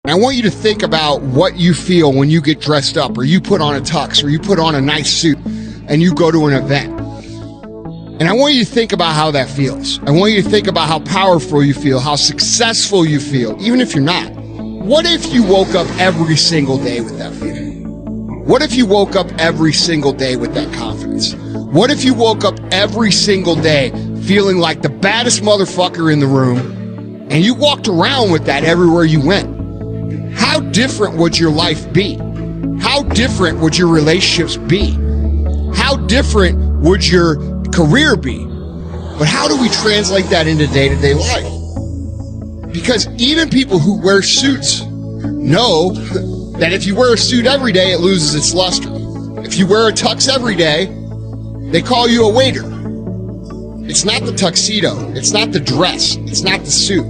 And I want you to think about what you feel when you get dressed up, or you put on a tux, or you put on a nice suit, and you go to an event. And I want you to think about how that feels. I want you to think about how powerful you feel, how successful you feel, even if you're not. What if you woke up every single day with that feeling? What if you woke up every single day with that confidence? What if you woke up every single day feeling like the baddest motherfucker in the room, and you walked around with that everywhere you went? How different would your life be? How different would your relationships be? How different would your career be? But how do we translate that into day-to-day life? Because even people who wear suits know that if you wear a suit every day, it loses its luster. If you wear a tux every day, they call you a waiter. It's not the tuxedo, it's not the dress, it's not the suit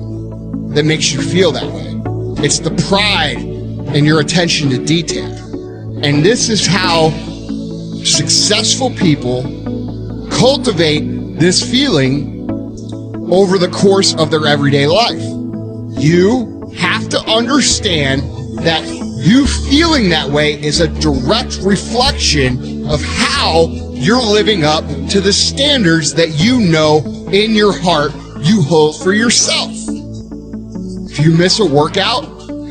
that makes you feel that way. It's the pride and your attention to detail. And this is how successful people cultivate this feeling over the course of their everyday life. You have to understand that you feeling that way is a direct reflection of how you're living up to the standards that you know in your heart you hold for yourself. If you miss a workout,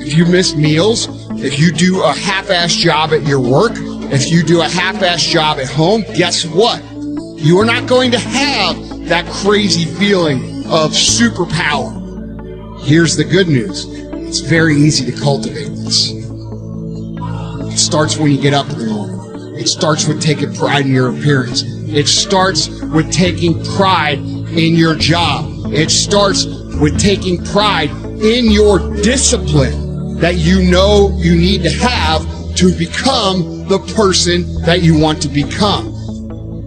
if you miss meals, if you do a half-ass job at your work, if you do a half-ass job at home, guess what? You are not going to have that crazy feeling of superpower. Here's the good news. It's very easy to cultivate this. It starts when you get up in the morning. It starts with taking pride in your appearance. It starts with taking pride in your job. It starts with taking pride in your discipline that you know you need to have to become the person that you want to become.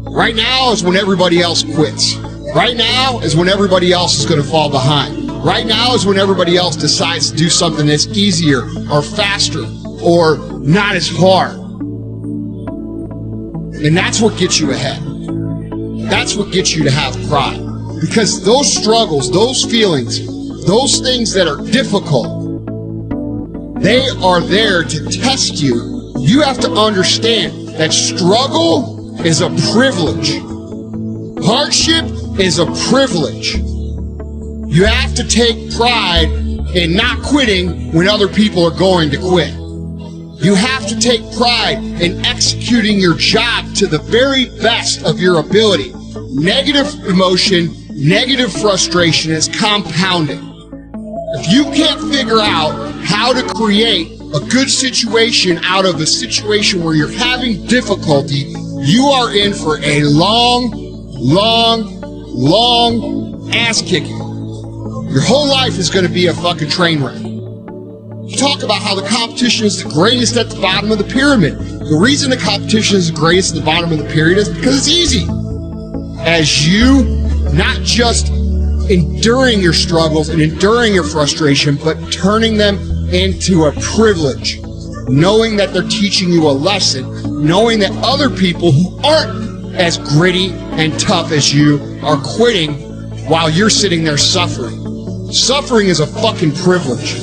Right now is when everybody else quits. Right now is when everybody else is going to fall behind. Right now is when everybody else decides to do something that's easier or faster or not as hard. And that's what gets you ahead. That's what gets you to have pride. Because those struggles, those feelings, those things that are difficult, they are there to test you. You have to understand that struggle is a privilege. Hardship is a privilege. You have to take pride in not quitting when other people are going to quit. You have to take pride in executing your job to the very best of your ability. Negative emotion, negative frustration is compounding. If you can't figure out how to create a good situation out of a situation where you're having difficulty, you are in for a long ass kicking. Your whole life is going to be a fucking train wreck. You talk about how the competition is the greatest at the bottom of the pyramid. The reason the competition is the greatest at the bottom of the pyramid is because it's easy. As you not just enduring your struggles and enduring your frustration, but turning them into a privilege. Knowing that they're teaching you a lesson. Knowing that other people who aren't as gritty and tough as you are quitting while you're sitting there suffering. Suffering is a fucking privilege.